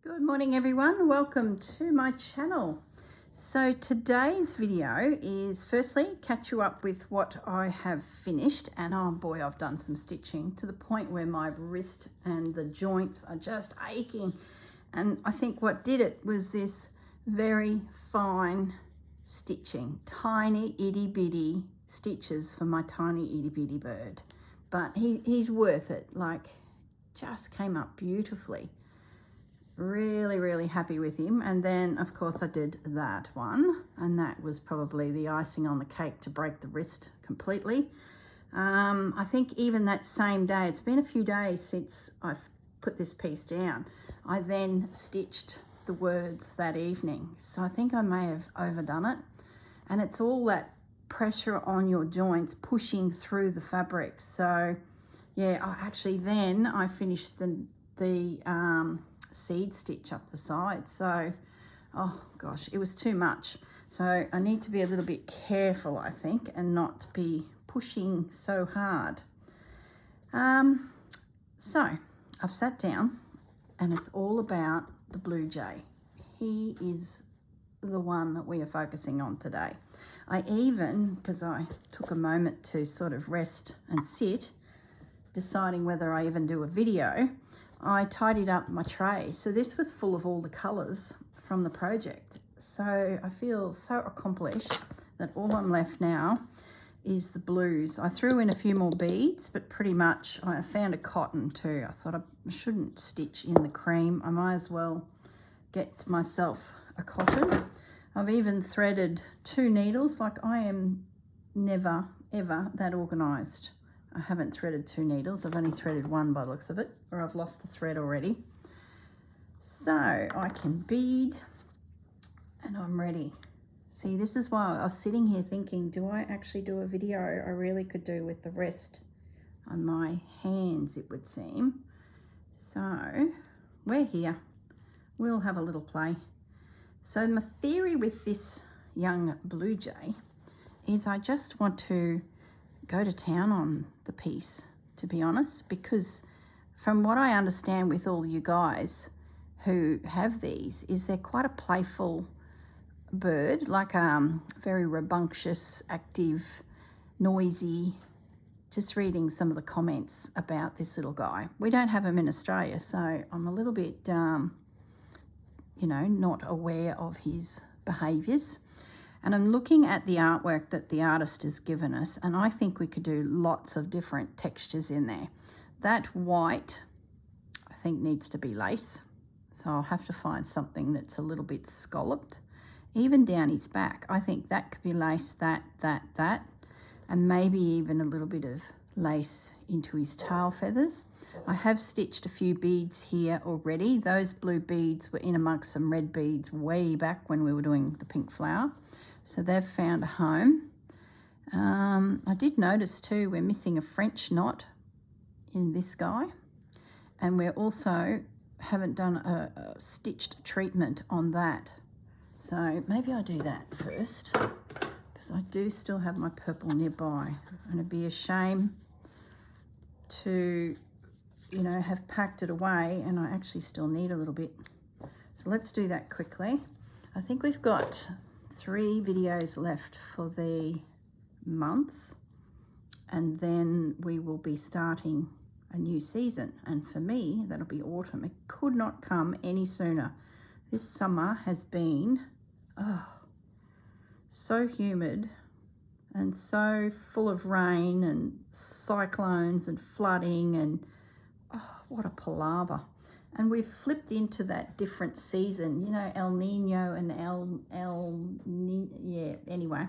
Good morning everyone, welcome to my channel. So today's video is firstly catch you up with what I have finished, and oh boy, I've done some stitching to the point where my wrist and the joints are just aching, and I think what did it was this very fine stitching, tiny itty bitty stitches for my tiny itty bitty bird, but he's worth it. Like, just came up beautifully. Really happy with him. And then of course I did that one, and that was probably the icing on the cake to break the wrist completely. I think even that same day, it's been a few days since I've put this piece down, I then stitched the words that evening. So I think I may have overdone it, and it's all that pressure on your joints pushing through the fabric. So yeah, then I finished the seed stitch up the side. So oh gosh, it was too much. So I need to be a little bit careful, I think, and not be pushing so hard. So I've sat down and it's all about the Blue Jay. He is the one that we are focusing on today. I even, because I took a moment to sort of rest and sit, deciding whether I even do a video, I tidied up my tray. So this was full of all the colours from the project. So I feel so accomplished that all I'm left now is the blues. I threw in a few more beads, but pretty much I found a cotton too. I thought I shouldn't stitch in the cream. I might as well get myself a cotton. I've even threaded 2 needles. Like, I am never ever that organised. I haven't threaded 2 needles. I've only threaded 1 by the looks of it, or I've lost the thread already. So I can bead and I'm ready. See, this is why I was sitting here thinking, do I actually do a video? I really could do with the rest on my hands, it would seem. So we're here. We'll have a little play. So my theory with this young Blue Jay is I just want to go to town on the piece, to be honest, because from what I understand with all you guys who have these, is they're quite a playful bird, like very rambunctious, active, noisy. Just reading some of the comments about this little guy. We don't have him in Australia, so I'm a little bit you know, not aware of his behaviours. And I'm looking at the artwork that the artist has given us, and I think we could do lots of different textures in there. That white, I think, needs to be lace. So I'll have to find something that's a little bit scalloped. Even down his back, I think that could be lace, that, and maybe even a little bit of lace into his tail feathers. I have stitched a few beads here already. Those blue beads were in amongst some red beads way back when we were doing the pink flower. So they've found a home. I did notice too, we're missing a French knot in this guy. And we're also haven't done a stitched treatment on that. So maybe I do that first, because I do still have my purple nearby. And it'd be a shame to, you know, have packed it away, and I actually still need a little bit. So let's do that quickly. I think we've got 3 videos left for the month, and then we will be starting a new season, and for me that'll be autumn. It could not come any sooner. This summer has been so humid and so full of rain and cyclones and flooding, and what a palaver. And we've flipped into that different season, you know, El Nino and yeah, anyway.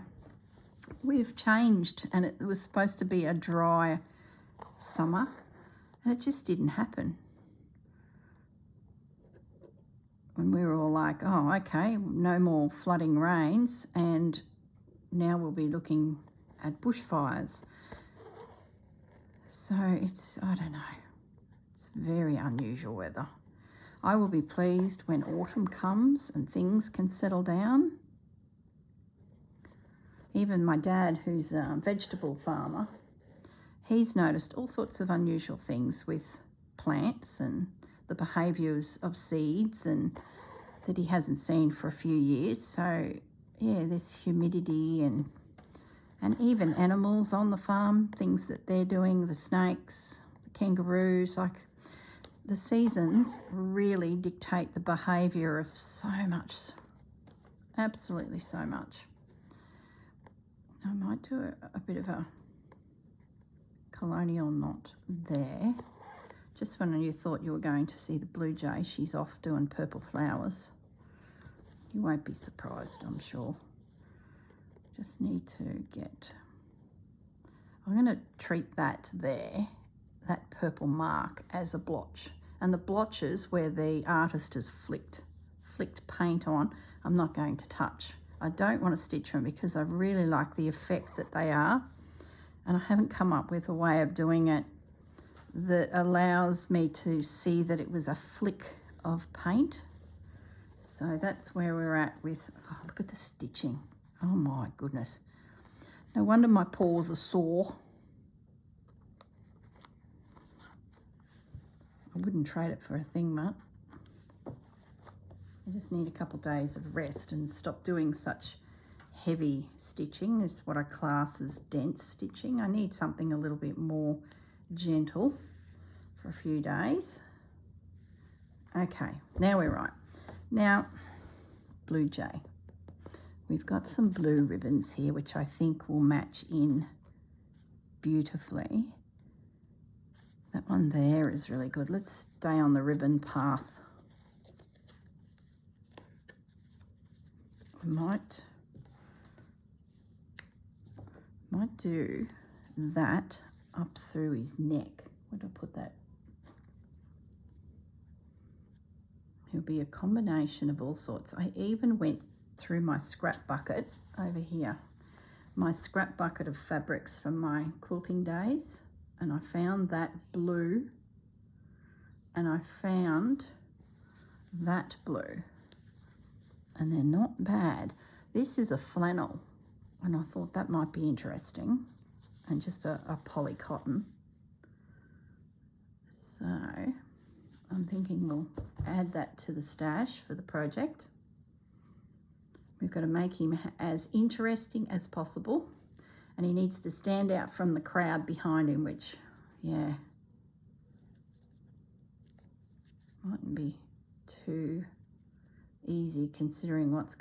We've changed, and it was supposed to be a dry summer, and it just didn't happen. When we were all like, oh, okay, no more flooding rains, and now we'll be looking at bushfires. So it's, I don't know. It's very unusual weather. I will be pleased when autumn comes and things can settle down. Even my dad, who's a vegetable farmer, he's noticed all sorts of unusual things with plants and the behaviours of seeds and that he hasn't seen for a few years. So yeah, there's humidity and even animals on the farm, things that they're doing, the snakes, the kangaroos, like the seasons really dictate the behaviour of so much, absolutely so much. I might do a bit of a colonial knot there. Just when you thought you were going to see the blue jay, she's off doing purple flowers. You won't be surprised, I'm sure. Just need to get, I'm going to treat that there, that purple mark, as a blotch. And the blotches where the artist has flicked paint on, I'm not going to touch. I don't want to stitch them because I really like the effect that they are. And I haven't come up with a way of doing it that allows me to see that it was a flick of paint. So that's where we're at with, oh, look at the stitching. Oh my goodness. No wonder my paws are sore. I wouldn't trade it for a thing, Matt. I just need a couple of days of rest and stop doing such heavy stitching. This is what I class as dense stitching. I need something a little bit more gentle for a few days. Okay, now we're right. Now, blue jay. We've got some blue ribbons here, which I think will match in beautifully. That one there is really good. Let's stay on the ribbon path. I might do that up through his neck. Where do I put that? It'll be a combination of all sorts. I even went through my scrap bucket over here, my scrap bucket of fabrics from my quilting days, and I found that blue and I found that blue, and they're not bad. This is a flannel, and I thought that might be interesting, and just a poly cotton. So I'm thinking we'll add that to the stash for the project. We've got to make him as interesting as possible, and he needs to stand out from the crowd behind him, which, yeah, mightn't be too easy considering what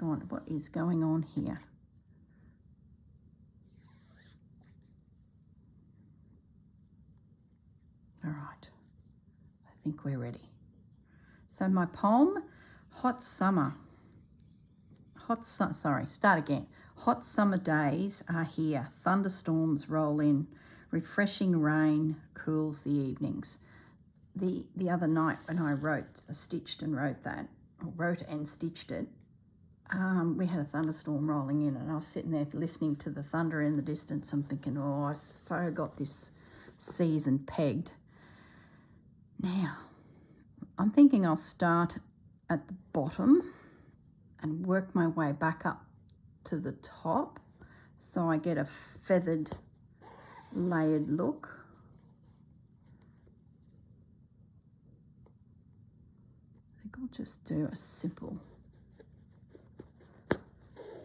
is going on here. All right, I think we're ready. So my poem, Hot Summer. Hot summer days are here. Thunderstorms roll in. Refreshing rain cools the evenings. The other night when I stitched and stitched it, we had a thunderstorm rolling in, and I was sitting there listening to the thunder in the distance. I'm thinking, oh, I've so got this season pegged. Now, I'm thinking I'll start at the bottom and work my way back up to the top so I get a feathered, layered look. I think I'll just do a simple,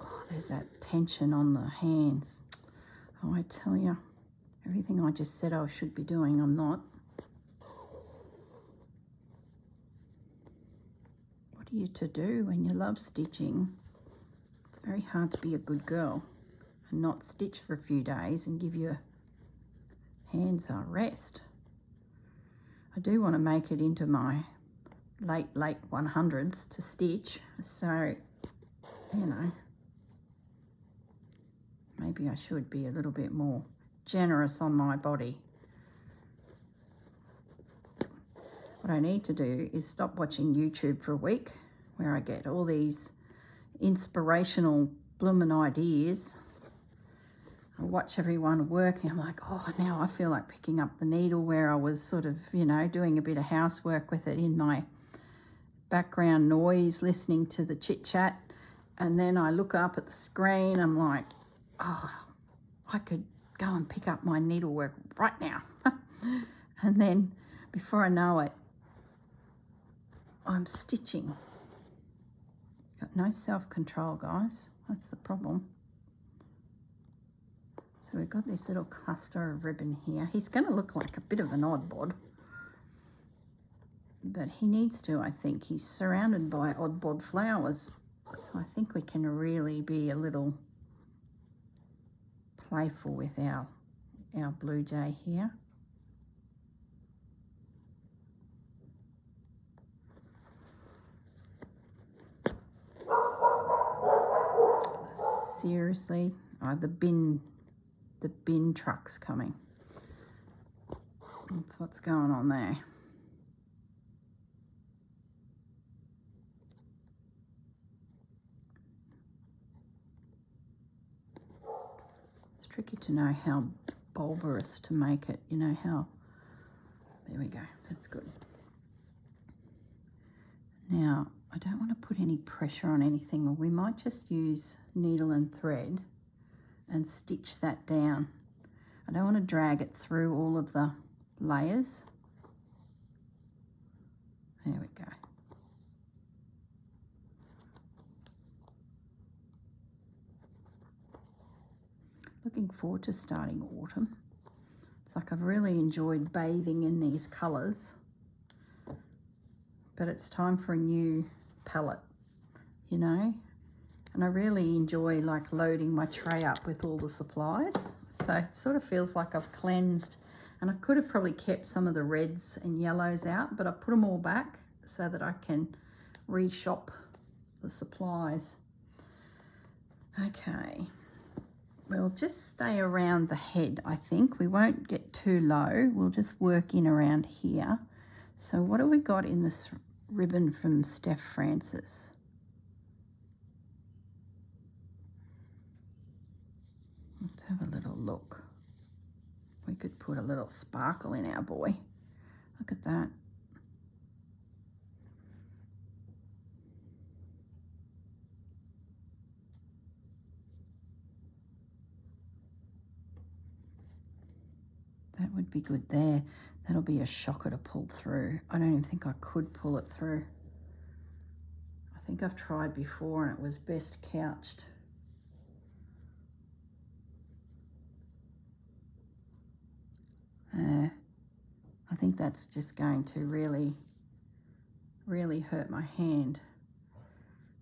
oh, there's that tension on the hands. Oh, I tell you, everything I just said I should be doing, I'm not. What are you to do when you love stitching? It's very hard to be a good girl and not stitch for a few days and give your hands a rest. I do want to make it into my late 100s to stitch, so, you know, maybe I should be a little bit more generous on my body. What I need to do is stop watching YouTube for a week, where I get all these inspirational bloomin' ideas. I watch everyone working. I'm like, oh, now I feel like picking up the needle, where I was sort of, you know, doing a bit of housework with it in my background noise, listening to the chit chat. And then I look up at the screen. I'm like, oh, I could go and pick up my needlework right now. And then before I know it, I'm stitching. Got no self-control, guys. That's the problem. So we've got this little cluster of ribbon here. He's going to look like a bit of an odd bod, but he needs to, I think. He's surrounded by odd bod flowers, so I think we can really be a little playful with our blue jay here. Seriously, oh, the bin truck's coming. That's what's going on there. It's tricky to know how bulbous to make it, you know how. There we go, that's good. Now, I don't want to put any pressure on anything, or we might just use needle and thread and stitch that down. I don't want to drag it through all of the layers. There we go. Looking forward to starting autumn. It's like I've really enjoyed bathing in these colours, but it's time for a new palette, you know, and I really enjoy like loading my tray up with all the supplies. So it sort of feels like I've cleansed, and I could have probably kept some of the reds and yellows out, but I put them all back so that I can reshop the supplies. Okay, we'll just stay around the head, I think. We won't get too low, we'll just work in around here. So what have we got in this ribbon from Steph Francis? Let's have a little look. We could put a little sparkle in our boy. Look at that. That would be good there. That'll be a shocker to pull through. I don't even think I could pull it through. I think I've tried before and it was best couched. I think that's just going to really, really hurt my hand.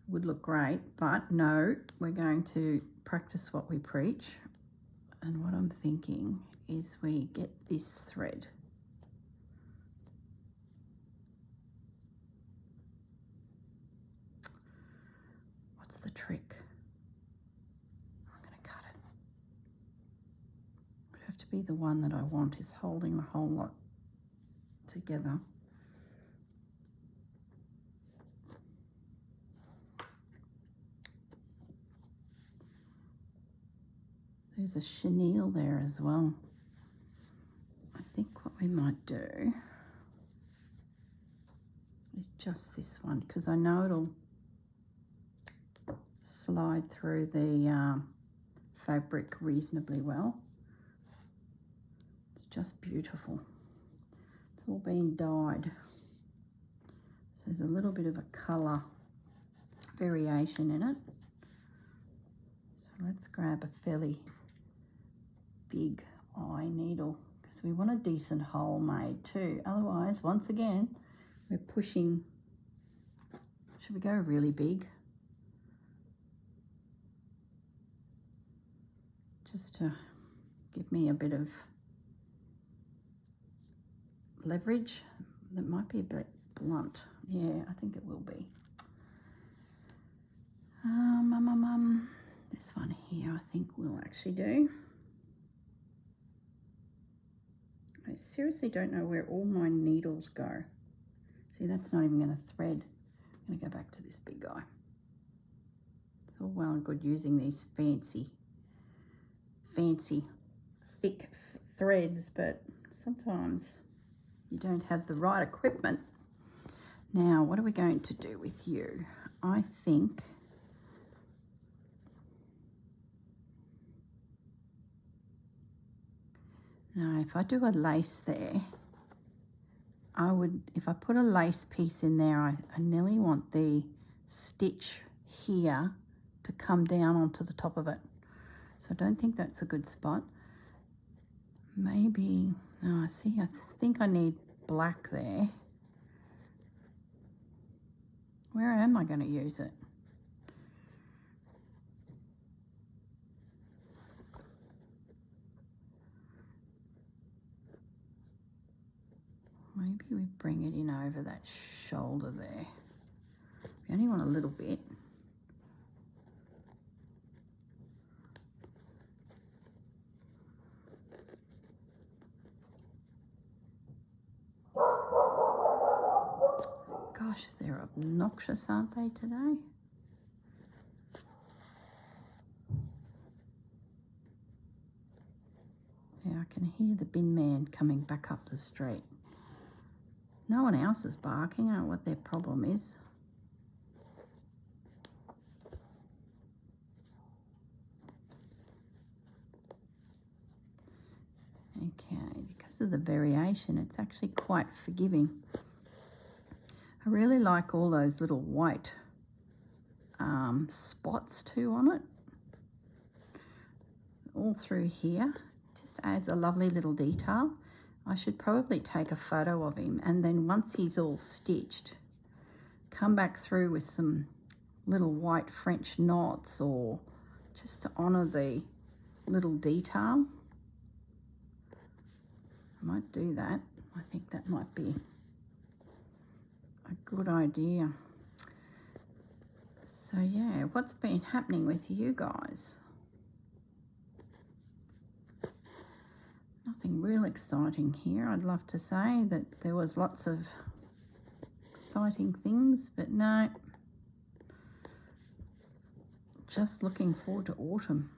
Would look great, but no, we're going to practice what we preach. And what I'm thinking is we get this thread. What's the trick? I'm going to cut it. Would have to be the one that I want is holding the whole lot together. There's a chenille there as well. I think what we might do is just this one, because I know it'll slide through the fabric reasonably well. It's just beautiful. It's all been dyed. So there's a little bit of a colour variation in it. So let's grab a fairly big eye needle, because we want a decent hole made too. Otherwise, once again, we're pushing. Should we go really big? Just to give me a bit of leverage. That might be a bit blunt. Yeah, I think it will be. This one here I think will actually do. I seriously don't know where all my needles go. See, that's not even going to thread. I'm going to go back to this big guy. It's all well and good using these fancy thick threads, but sometimes you don't have the right equipment. Now, what are we going to do with you? I think now if I do a lace there, I would, if I put a lace piece in there, I nearly want the stitch here to come down onto the top of it. So I don't think that's a good spot. Maybe, no, I see, I think I need black there. Where am I going to use it? Maybe we bring it in over that shoulder there. We only want a little bit. Gosh, they're obnoxious, aren't they, today? Yeah, I can hear the bin man coming back up the street. No one else is barking. I don't know what their problem is. Okay, because of the variation, it's actually quite forgiving. I really like all those little white spots too on it. All through here. Just adds a lovely little detail. I should probably take a photo of him, and then once he's all stitched, come back through with some little white French knots, or just to honour the little detail. I might do that. I think that might be a good idea. So yeah, what's been happening with you guys? Nothing real exciting here. I'd love to say that there was lots of exciting things, but no. Just looking forward to autumn.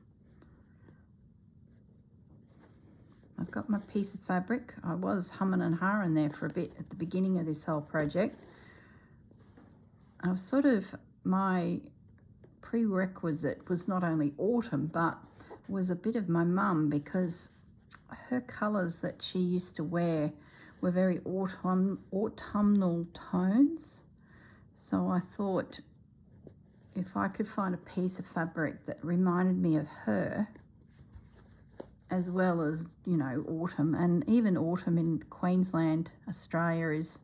I've got my piece of fabric. I was humming and hawing there for a bit at the beginning of this whole project. I was sort of, my prerequisite was not only autumn, but was a bit of my mum, because her colours that she used to wear were very autumnal tones. So I thought if I could find a piece of fabric that reminded me of her, as well as, you know, autumn, and even autumn in Queensland, Australia, is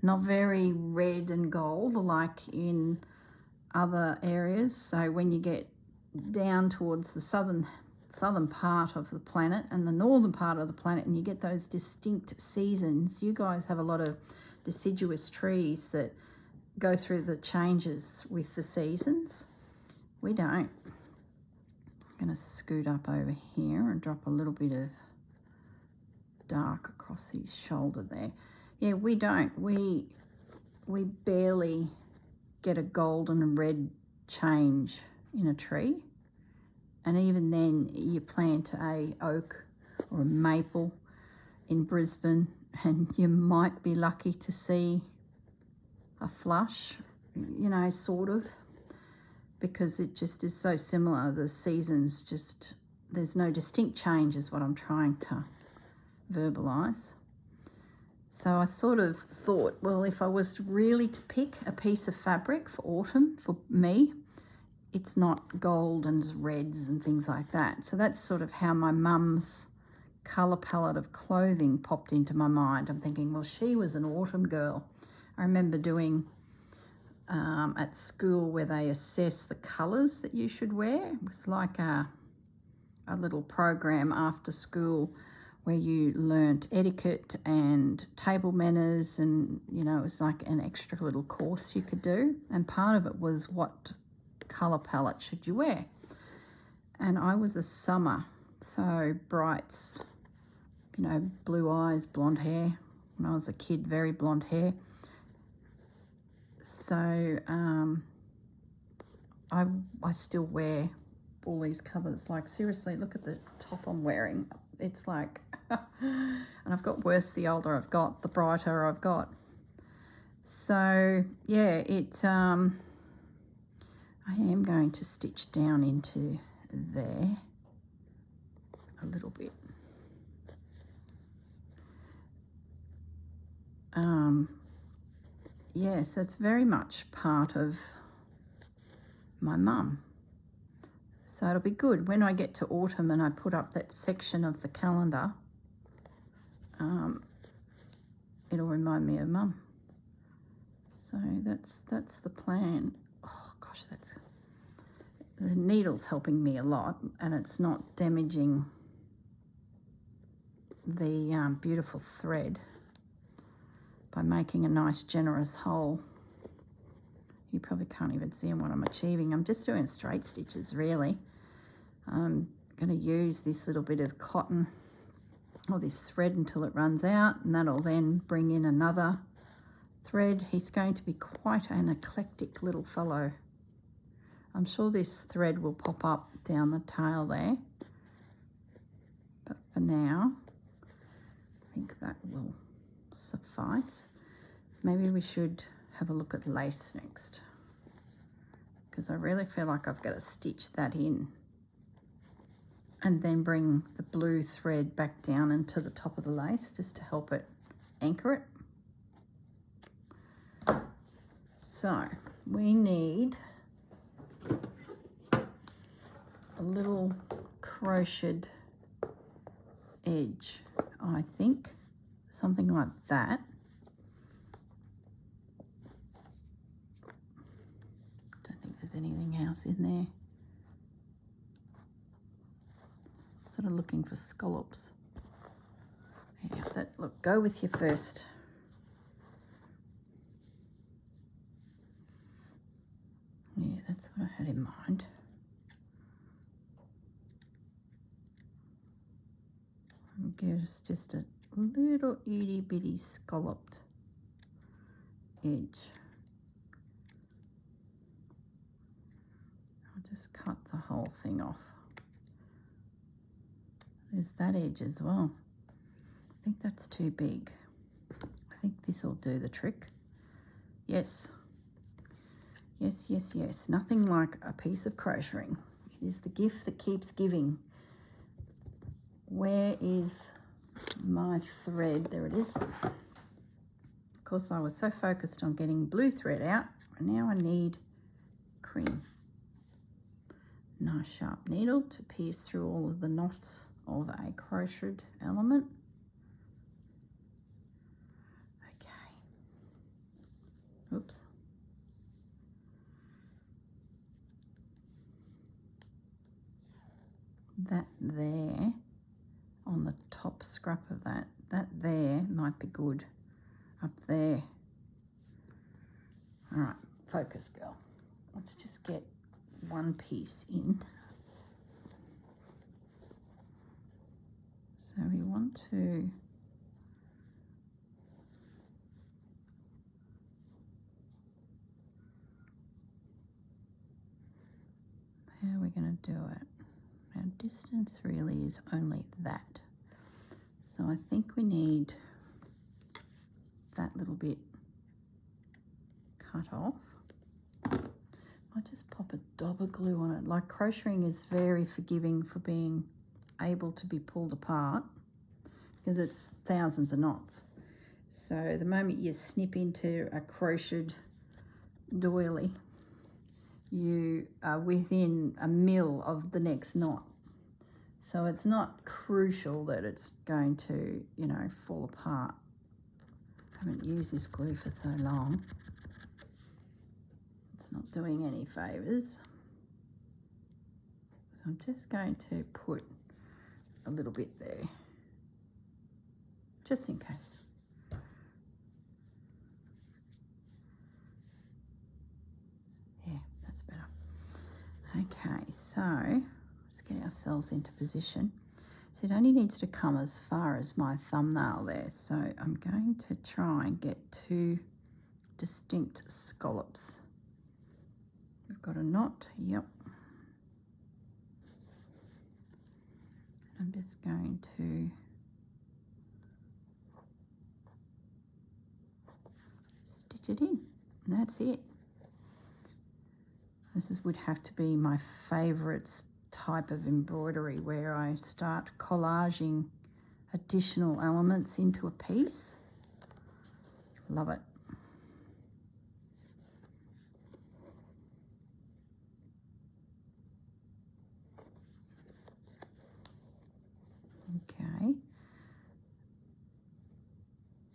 not very red and gold like in other areas. So when you get down towards the southern part of the planet and the northern part of the planet, and you get those distinct seasons, you guys have a lot of deciduous trees that go through the changes with the seasons. We don't. I'm going to scoot up over here and drop a little bit of dark across his shoulder there. Yeah, we don't. We barely get a golden and red change in a tree. And even then, you plant a oak or a maple in Brisbane, and you might be lucky to see a flush, you know, sort of, because it just is so similar. The seasons just, there's no distinct change is what I'm trying to verbalise. So I sort of thought, well, if I was really to pick a piece of fabric for autumn, for me, it's not gold and reds and things like that. So that's sort of how my mum's colour palette of clothing popped into my mind. I'm thinking, well, she was an autumn girl. I remember doing at school where they assess the colours that you should wear. It was like a little program after school where you learnt etiquette and table manners, and, you know, it was like an extra little course you could do. And part of it was what colour palette should you wear. And I was a summer, so brights, you know, blue eyes, blonde hair. When I was a kid, very blonde hair. So I still wear all these colours. Like, seriously, look at the top I'm wearing. It's like, and I've got worse the older I've got, the brighter I've got. So yeah, I am going to stitch down into there a little bit. yeah, so it's very much part of my mum. So it'll be good when I get to autumn and I put up that section of the calendar. It'll remind me of mum. So that's the plan. Oh gosh, the needle's helping me a lot, and it's not damaging the beautiful thread by making a nice generous hole. You probably can't even see what I'm achieving. I'm just doing straight stitches really. I'm going to use this little bit of cotton or this thread until it runs out, and that'll then bring in another thread. He's going to be quite an eclectic little fellow. I'm sure this thread will pop up down the tail there, but for now I think that will suffice. Maybe we should have a look at lace next, because I really feel like I've got to stitch that in and then bring the blue thread back down into the top of the lace just to help it anchor it. So we need a little crocheted edge, I think, something like that. Don't think there's anything else in there. Sort of looking for scallops. Yeah, look, go with your first. Yeah, that's what I had in mind. Gives just a little itty bitty scalloped edge. I'll just cut the whole thing off. There's that edge as well. I think that's too big. I think this will do the trick. Yes. Yes, yes, yes. Nothing like a piece of crocheting. It is the gift that keeps giving. Where is my thread? There it is. Of course, I was so focused on getting blue thread out, and now I need cream. Nice sharp needle to pierce through all of the knots of a crocheted element. Okay. Oops. That there on the top scrap of that there might be good up there. All right, focus, girl. Let's just get one piece in. So we want to how are we going to do it? Our distance really is only that. So I think we need that little bit cut off. I'll just pop a dab of glue on it. Like, crocheting is very forgiving for being able to be pulled apart because it's thousands of knots. So the moment you snip into a crocheted doily, you are within a mil of the next knot. So it's not crucial that it's going to, you know, fall apart. I haven't used this glue for so long. It's not doing any favours. So I'm just going to put a little bit there, just in case. Yeah, that's better. Okay, so let's get ourselves into position. So it only needs to come as far as my thumbnail there. So I'm going to try and get 2 distinct scallops. We've got a knot, yep. I'm just going to stitch it in, and that's it. Would have to be my favourite type of embroidery, where I start collaging additional elements into a piece. Love it. Okay.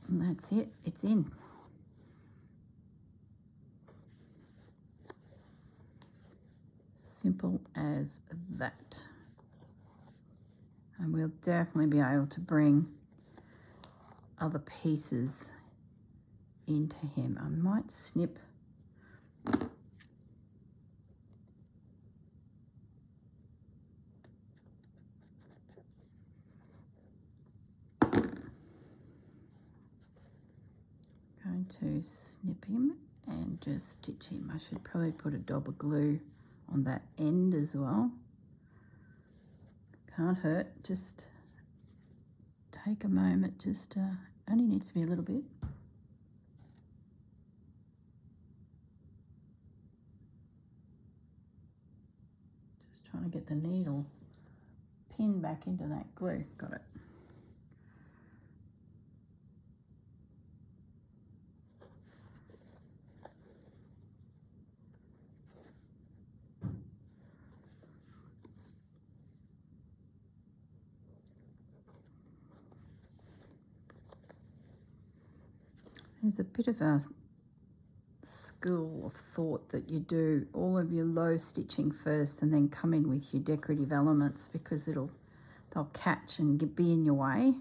And that's it. It's in. Simple as that. And we'll definitely be able to bring other pieces into him. I might snip going to snip him and just stitch him. I should probably put a dab of glue on that end as well. Can't hurt, just take a moment, just only needs to be a little bit. Just trying to get the needle pinned back into that glue. Got it. There's a bit of a school of thought that you do all of your low stitching first and then come in with your decorative elements because they'll catch and be in your way.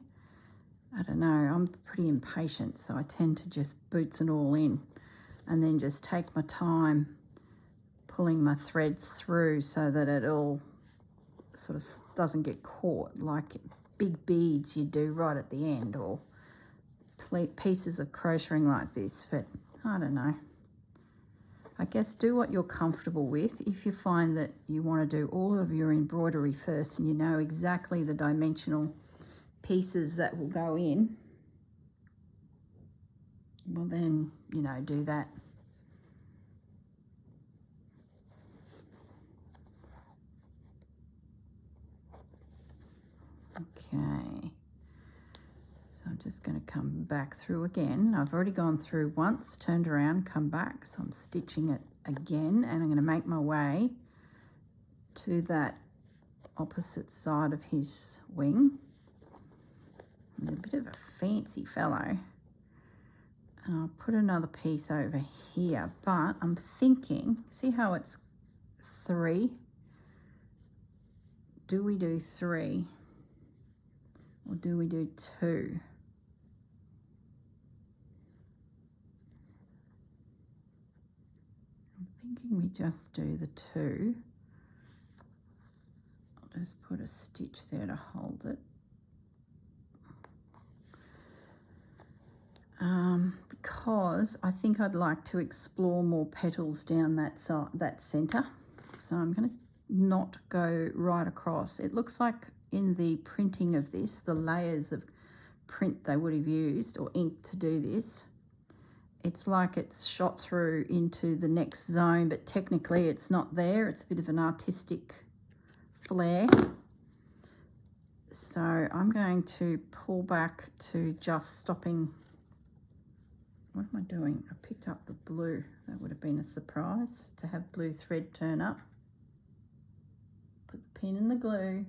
I don't know, I'm pretty impatient, so I tend to just boots it all in and then just take my time pulling my threads through so that it all sort of doesn't get caught like big beads you do right at the end, or pieces of crocheting like this. But I don't know, I guess do what you're comfortable with. If you find that you want to do all of your embroidery first and you know exactly the dimensional pieces that will go in, well then, you know, do that. Okay, so I'm just going to come back through again. I've already gone through once, turned around, come back, so I'm stitching it again, and I'm going to make my way to that opposite side of his wing. He's a bit of a fancy fellow, and I'll put another piece over here, but I'm thinking, see how it's 3? Do we do 3 or do we do 2? I'm thinking we just do the 2. I'll just put a stitch there to hold it. Because I think I'd like to explore more petals down that side, that center. So I'm going to not go right across. It looks like in the printing of this, the layers of print they would have used, or ink to do this, it's like it's shot through into the next zone, but technically it's not there. It's a bit of an artistic flair. So I'm going to pull back to just stopping. What am I doing? I picked up the blue. That would have been a surprise to have blue thread turn up. Put the pin in the glue.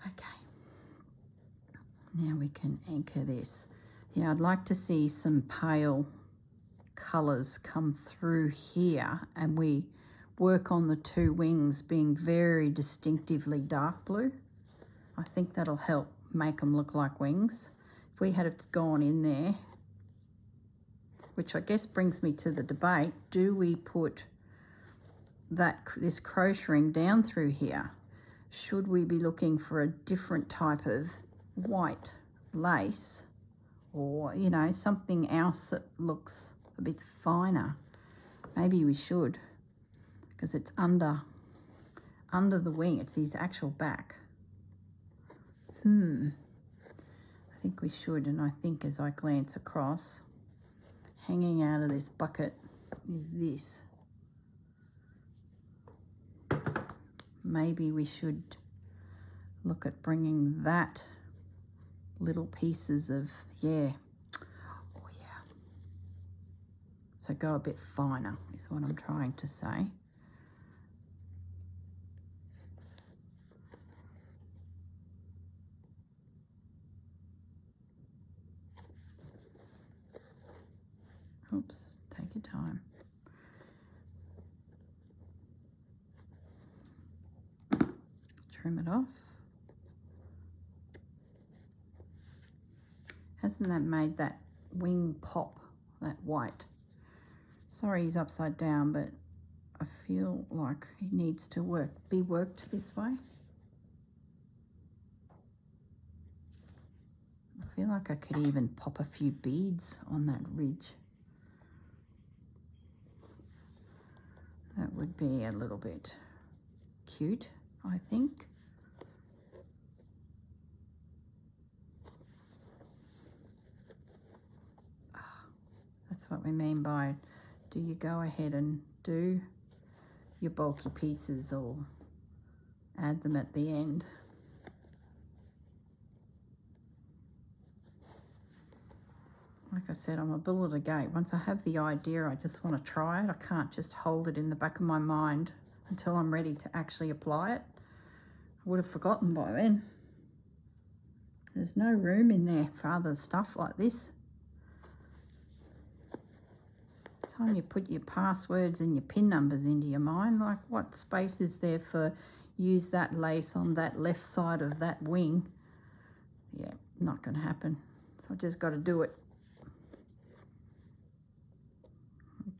Okay. Now we can anchor this. Yeah, I'd like to see some pale colours come through here, and we work on the 2 wings being very distinctively dark blue. I think that'll help make them look like wings. If we had gone in there, which I guess brings me to the debate, do we put this crocheting down through here? Should we be looking for a different type of white lace, or, you know, something else that looks a bit finer? Maybe we should, because it's under the wing. It's his actual back. I think we should, and I think as I glance across, hanging out of this bucket is this. Maybe we should look at bringing that little pieces of, yeah. Oh yeah. So go a bit finer is what I'm trying to say. Oops, take your time. Trim it off. Hasn't that made that wing pop, that white? Sorry he's upside down, but I feel like he needs to be worked this way. I feel like I could even pop a few beads on that ridge. That would be a little bit cute, I think. That's what we mean by, do you go ahead and do your bulky pieces or add them at the end? Like I said, I'm a bull at a gate. Once I have the idea, I just want to try it. I can't just hold it in the back of my mind until I'm ready to actually apply it. I would have forgotten by then. There's no room in there for other stuff like this. By the time you put your passwords and your PIN numbers into your mind, like what space is there for use that lace on that left side of that wing? Yeah, not going to happen. So I just got to do it.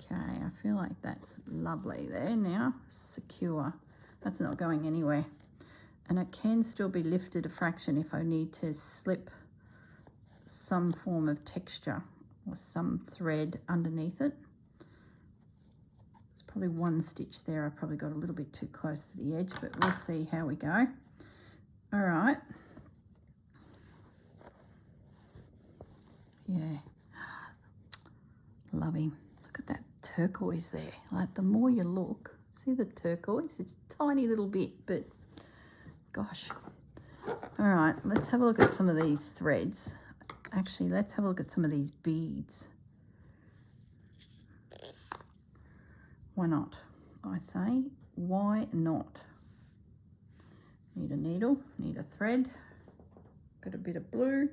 Okay, I feel like that's lovely there now, secure. That's not going anywhere. And it can still be lifted a fraction if I need to slip some form of texture or some thread underneath it. It's probably one stitch there. I probably got a little bit too close to the edge, but we'll see how we go. All right. Yeah, love him. Look at that turquoise there. Like the more you look, see the turquoise? It's a tiny little bit, but gosh. All right, let's have a look at some of these threads. Actually, let's have a look at some of these beads. Why not? I say, why not? Need a needle, need a thread, got a bit of blue.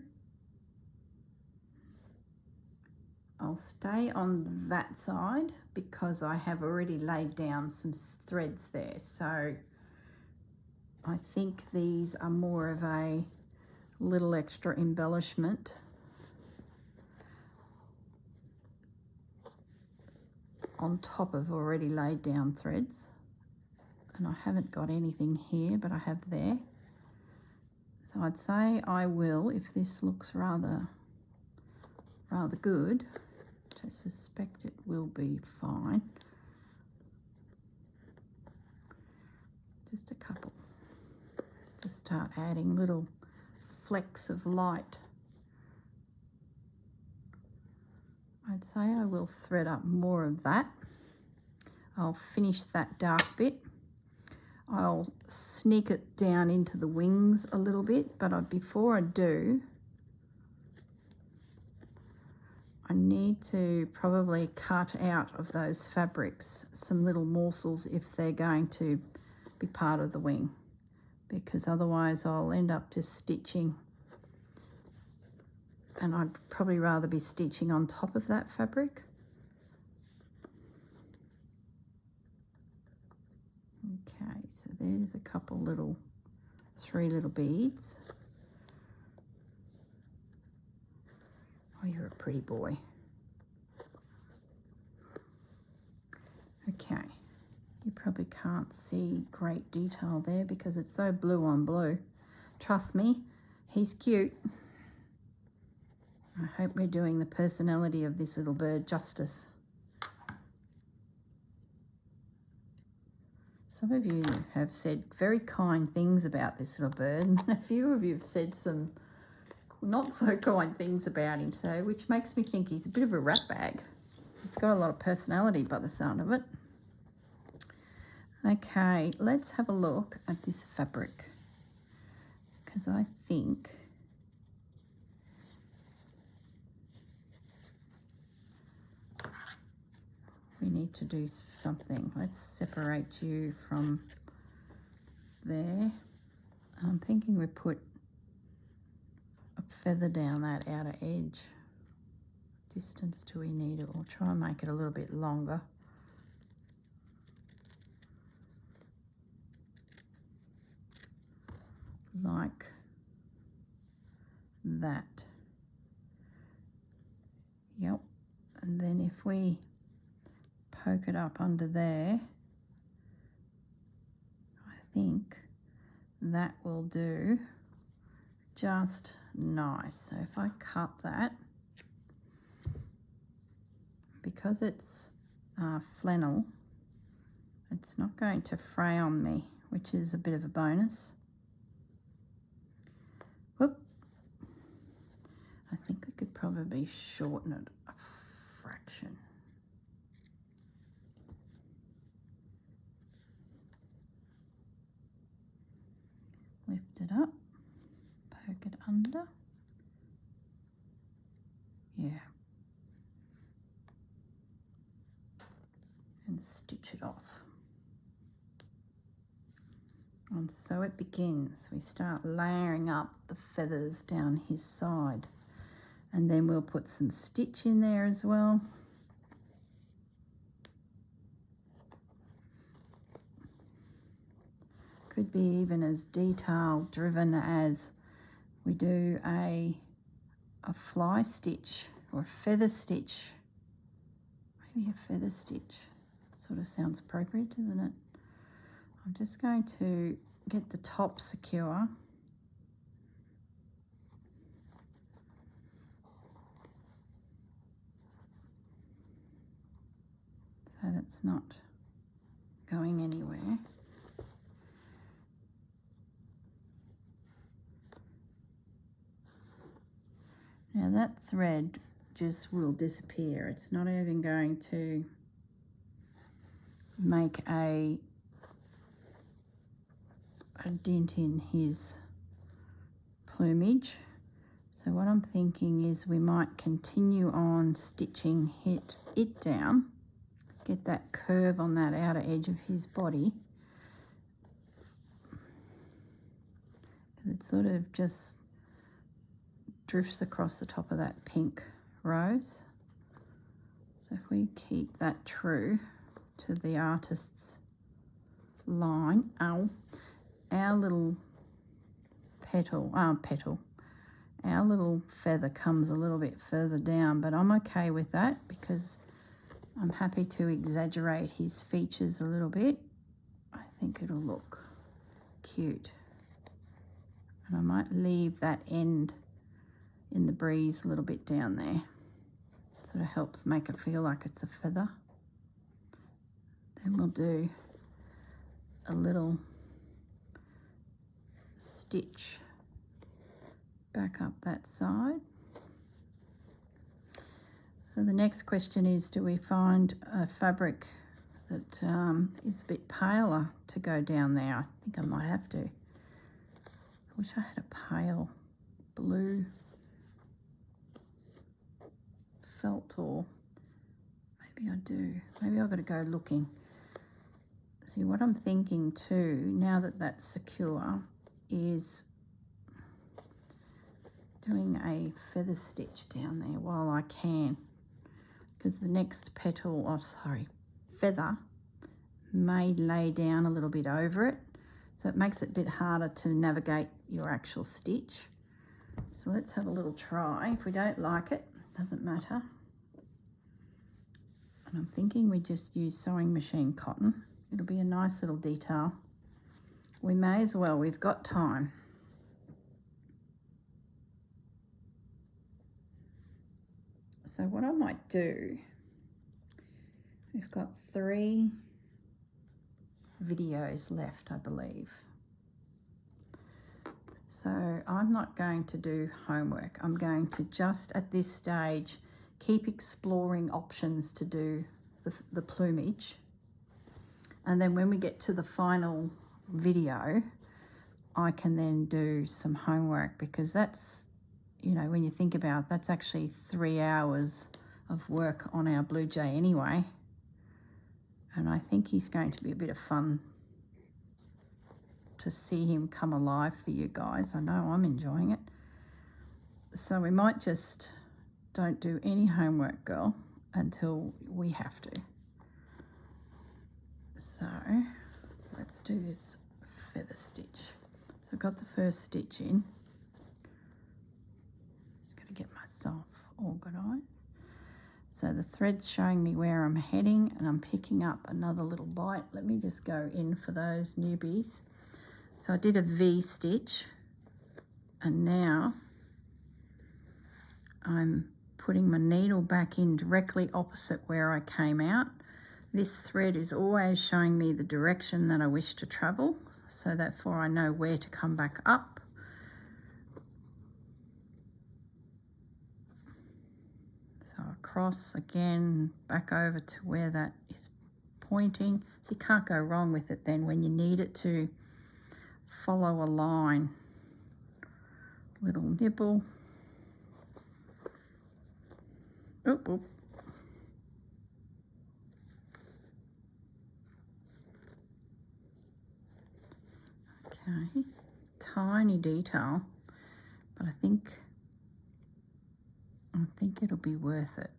I'll stay on that side because I have already laid down some threads there. So I think these are more of a little extra embellishment on top of already laid down threads. And I haven't got anything here, but I have there. So I'd say I will, if this looks rather good, I suspect it will be fine. Just a couple, just to start adding little flecks of light. I'd say I will thread up more of that. I'll finish that dark bit. I'll sneak it down into the wings a little bit, but before I do, I need to probably cut out of those fabrics some little morsels if they're going to be part of the wing, because otherwise I'll end up just stitching, and I'd probably rather be stitching on top of that fabric. Okay, so there's a couple little, 3 little beads. Oh, you're a pretty boy. Okay, you probably can't see great detail there because it's so blue on blue. Trust me, he's cute. I hope we're doing the personality of this little bird justice. Some of you have said very kind things about this little bird, and a few of you have said some not so kind things about him, so which makes me think he's a bit of a rat bag. He's got a lot of personality by the sound of it. Okay, let's have a look at this fabric, because I think need to do something. Let's separate you from there. I'm thinking we put a feather down that outer edge. Distance do we need it? We'll try and make it a little bit longer. Like that. Yep. And then if we poke it up under there, I think that will do just nice. So if I cut that, because it's flannel, it's not going to fray on me, which is a bit of a bonus. Whoop. I think we could probably shorten it a fraction. Lift it up, poke it under. Yeah. And stitch it off. And so it begins. We start layering up the feathers down his side. And then we'll put some stitch in there as well. Could be even as detail driven as we do a fly stitch or a feather stitch. Maybe a feather stitch. Sort of sounds appropriate, doesn't it? I'm just going to get the top secure. So that's not going anywhere. Now that thread just will disappear. It's not even going to make a dent in his plumage. So what I'm thinking is we might continue on stitching it down, get that curve on that outer edge of his body. It sort of just drifts across the top of that pink rose. So if we keep that true to the artist's line, our little our little feather comes a little bit further down, but I'm okay with that because I'm happy to exaggerate his features a little bit. I think it'll look cute. And I might leave that end in the breeze a little bit down there. Sort of helps make it feel like it's a feather. Then we'll do a little stitch back up that side. So the next question is, do we find a fabric that is a bit paler to go down there? I think I might have to. I wish I had a pale blue felt, or maybe I do. Maybe I've got to go looking. See, what I'm thinking too, now that that's secure, is doing a feather stitch down there while I can, because the next petal, feather may lay down a little bit over it, so it makes it a bit harder to navigate your actual stitch. So let's have a little try. If we don't like it, doesn't matter. And I'm thinking we just use sewing machine cotton. It'll be a nice little detail. We may as well, we've got time. So what I might do, we've got 3 videos left, I believe. So I'm not going to do homework. I'm going to just at this stage keep exploring options to do the plumage. And then when we get to the final video, I can then do some homework, because that's, you know, when you think about it, that's actually 3 hours of work on our blue jay anyway. And I think he's going to be a bit of fun to see him come alive for you guys. I know I'm enjoying it. So we might just don't do any homework, girl, until we have to. So let's do this feather stitch. So I've got the first stitch in. Just got to get myself organised. So the thread's showing me where I'm heading, and I'm picking up another little bite. Let me just go in for those newbies. So I did a V stitch, and now I'm putting my needle back in directly opposite where I came out. This thread is always showing me the direction that I wish to travel, so therefore I know where to come back up. So across again, back over to where that is pointing. So you can't go wrong with it then when you need it to follow a line. Little nibble. Oop, oop. Okay, tiny detail, but I think it'll be worth it.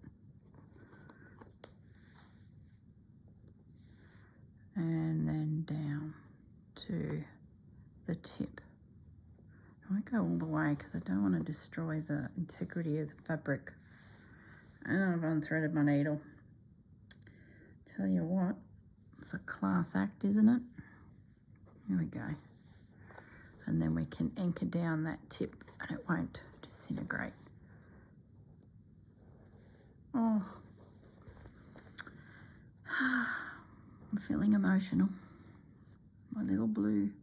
And then down to the tip. I won't go all the way because I don't want to destroy the integrity of the fabric. And I've unthreaded my needle. Tell you what, it's a class act, isn't it? Here we go. And then we can anchor down that tip and it won't disintegrate. Oh, I'm feeling emotional. My little bluebird.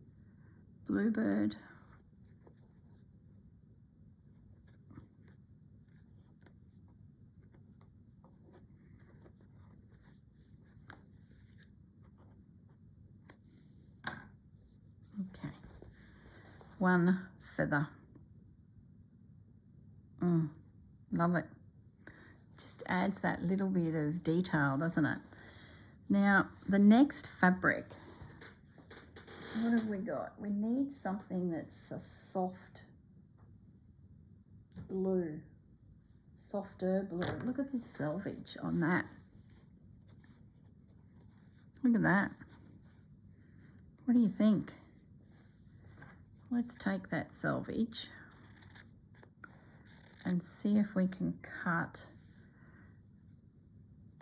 Okay, one feather. Love it. Just adds that little bit of detail, doesn't it? Now, the next fabric, what have we got? We need something that's a soft blue, softer blue. Look at this selvage on that. Look at that. What do you think? Let's take that selvage and see if we can cut.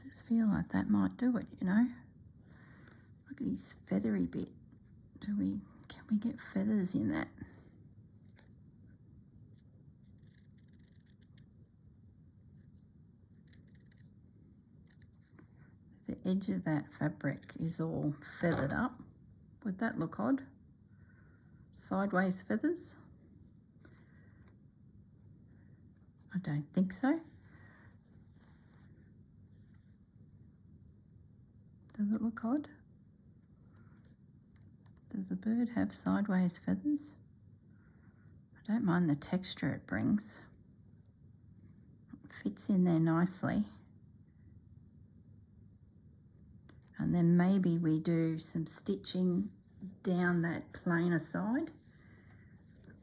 Just feel like that might do it, you know. Look at his feathery bit. Can we get feathers in that? The edge of that fabric is all feathered up. Would that look odd? Sideways feathers? I don't think so. Does it look odd? Does a bird have sideways feathers? I don't mind the texture it brings. It fits in there nicely. And then maybe we do some stitching down that plainer side.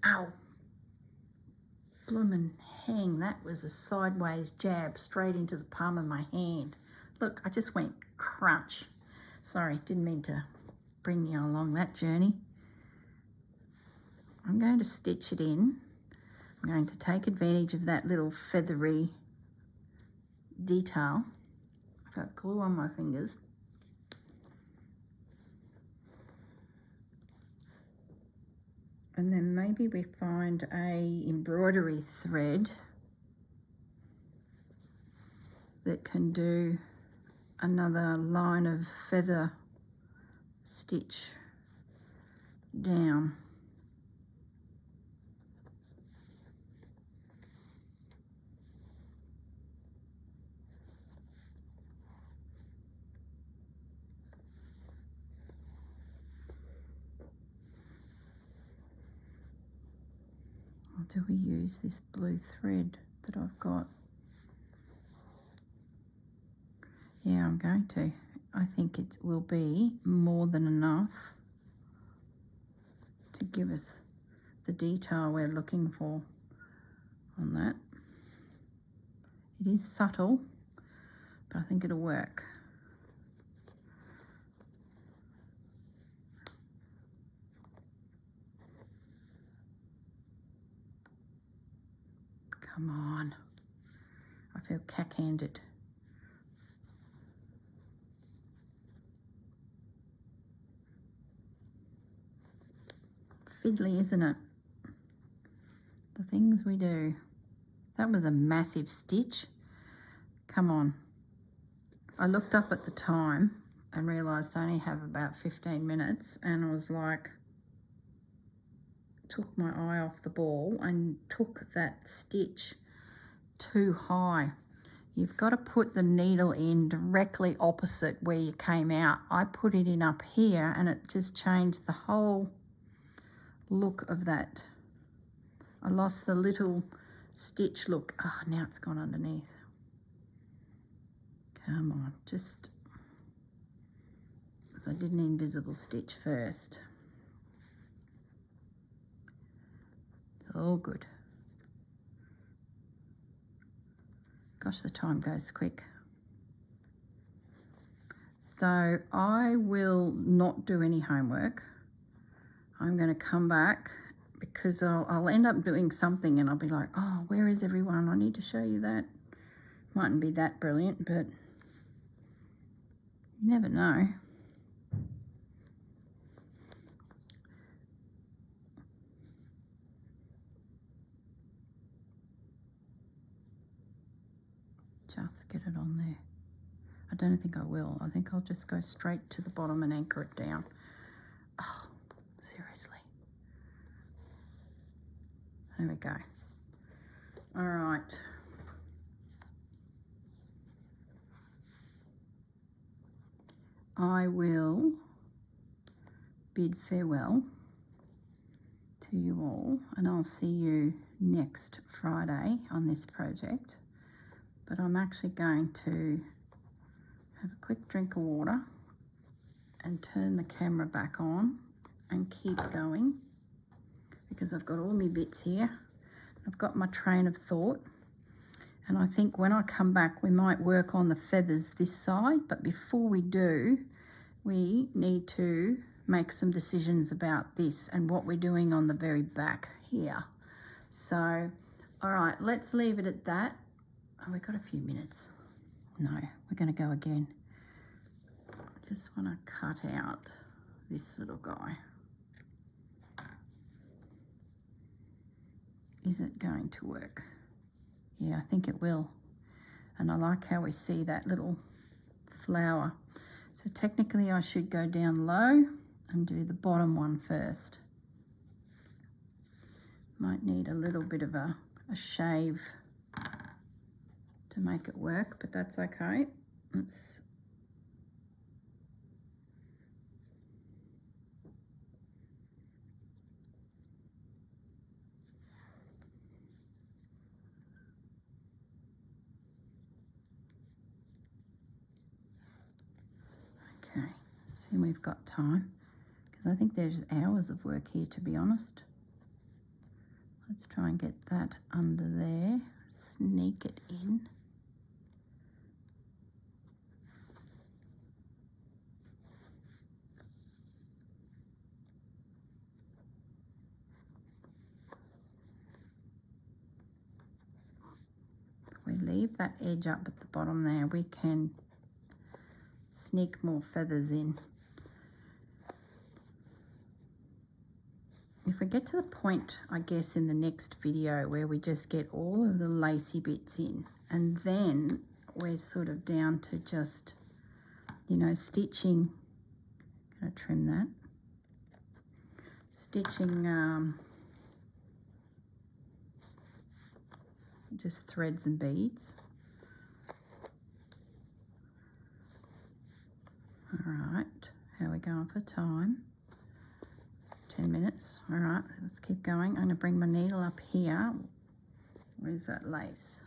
Ow! Bloomin' hang, that was a sideways jab straight into the palm of my hand. Look, I just went crunch. Sorry, didn't mean to bring you along that journey. I'm going to stitch it in. I'm going to take advantage of that little feathery detail. I've got glue on my fingers. And then maybe we find a embroidery thread that can do another line of feather stitch down. Or do we use this blue thread that I've got? Yeah, I'm going to. I think it will be more than enough to give us the detail we're looking for on that. It is subtle, but I think it'll work. Come on. I feel cack-handed. Fiddly, isn't it? The things we do. That was a massive stitch. Come on. I looked up at the time and realised I only have about 15 minutes, and I was like, took my eye off the ball and took that stitch too high. You've got to put the needle in directly opposite where you came out. I put it in up here and it just changed the whole look of that. I lost the little stitch look. Oh, now it's gone underneath. Come on, just, because I did an invisible stitch first. It's all good. Gosh, the time goes quick. So I will not do any homework. I'm going to come back because I'll end up doing something and I'll be like, oh, where is everyone? I need to show you that. Mightn't be that brilliant, but you never know. Just get it on there. I don't think I will. I think I'll just go straight to the bottom and anchor it down. Oh, seriously. There we go. All right. I will bid farewell to you all, and I'll see you next Friday on this project. But I'm actually going to have a quick drink of water and turn the camera back on and keep going, because I've got all my bits here. I've got my train of thought, and I think when I come back we might work on the feathers this side, but before we do, we need to make some decisions about this and what we're doing on the very back here. So, all right, let's leave it at that. Oh, we've got a few minutes. No, we're going to go again. I just want to cut out this little guy. Is it going to work? Yeah, I think it will. And I like how we see that little flower. So technically I should go down low and do the bottom one first. Might need a little bit of a shave to make it work, but that's okay. Let's okay, see, we've got time, because I think there's hours of work here, to be honest. Let's try and get that under there, sneak it in. If we leave that edge up at the bottom there, we can sneak more feathers in. If we get to the point, I guess, in the next video where we just get all of the lacy bits in, and then we're sort of down to just, you know, stitching. Gonna trim that. Stitching just threads and beads. All right, how are we going for time? 10 minutes. All right, let's keep going. I'm going to bring my needle up here. Where's that lace?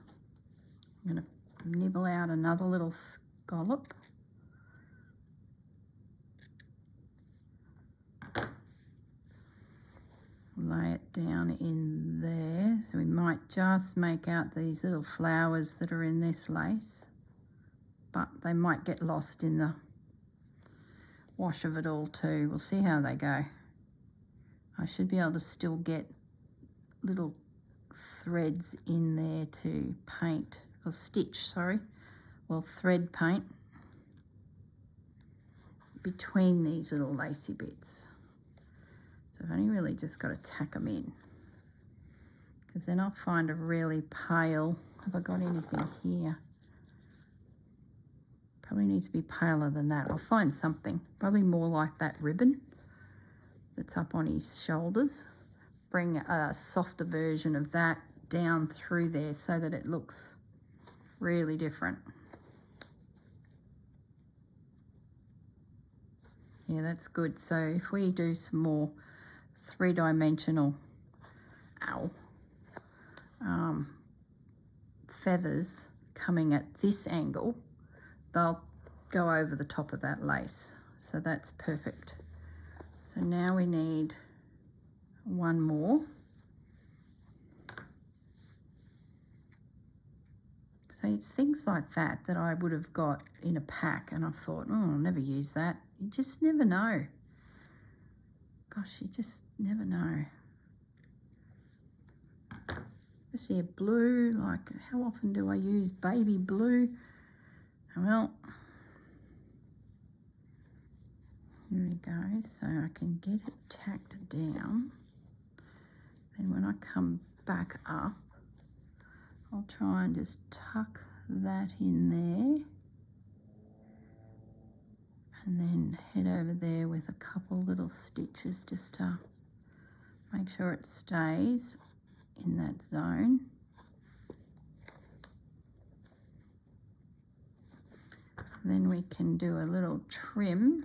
I'm going to nibble out another little scallop. lay it down in there. So we might just make out these little flowers that are in this lace, but they might get lost in the wash of it all too. We'll see how they go. I should be able to still get little threads in there to paint, or stitch, sorry, well, thread paint between these little lacy bits. So I've only really just got to tack them in, because then I'll find a really pale, have I got anything here? Probably needs to be paler than that. I'll find something, probably more like that ribbon that's up on his shoulders. Bring a softer version of that down through there so that it looks really different. Yeah, that's good. So if we do some more three-dimensional feathers coming at this angle, they'll go over the top of that lace. So that's perfect. So now we need one more. So it's things like that that I would have got in a pack, and I thought, oh, I'll never use that. You just never know. Gosh, you just never know. Especially a blue, like how often do I use baby blue? Well, here we go. So I can get it tacked down. Then when I come back up, I'll try and just tuck that in there, and then head over there with a couple little stitches just to make sure it stays in that zone. Then we can do a little trim.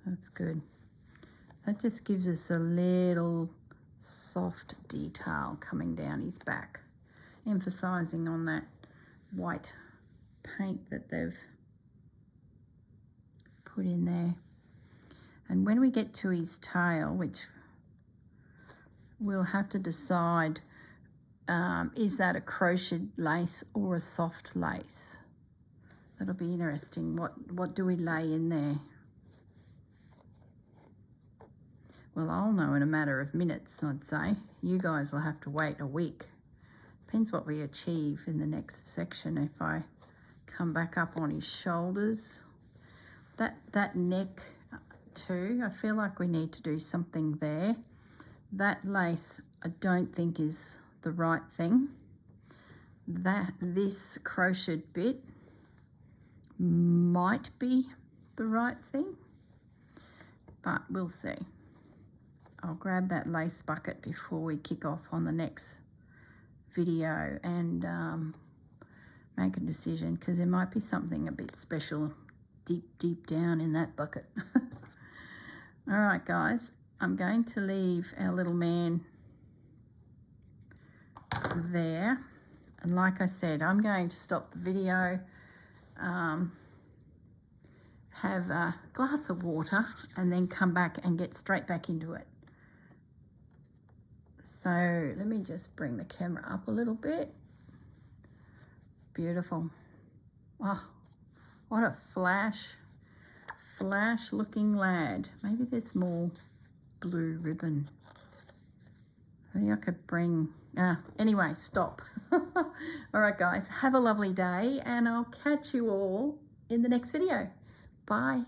That's good. That just gives us a little soft detail coming down his back, emphasizing on that white paint that they've put in there. And when we get to his tail, which we'll have to decide, is that a crocheted lace or a soft lace? That'll be interesting. What do we lay in there? Well, I'll know in a matter of minutes, I'd say. You guys will have to wait a week. Depends what we achieve in the next section. If I come back up on his shoulders, that neck too, I feel like we need to do something there. That lace I don't think is the right thing. This crocheted bit might be the right thing, but we'll see. I'll grab that lace bucket before we kick off on the next video and make a decision, because there might be something a bit special deep down in that bucket. All right, guys, I'm going to leave our little man there. And like I said, I'm going to stop the video, have a glass of water, and then come back and get straight back into it. So let me just bring the camera up a little bit. Beautiful. Oh, what a flash looking lad. Maybe there's more blue ribbon. Maybe I could bring, anyway, stop. All right, guys, have a lovely day, and I'll catch you all in the next video. Bye.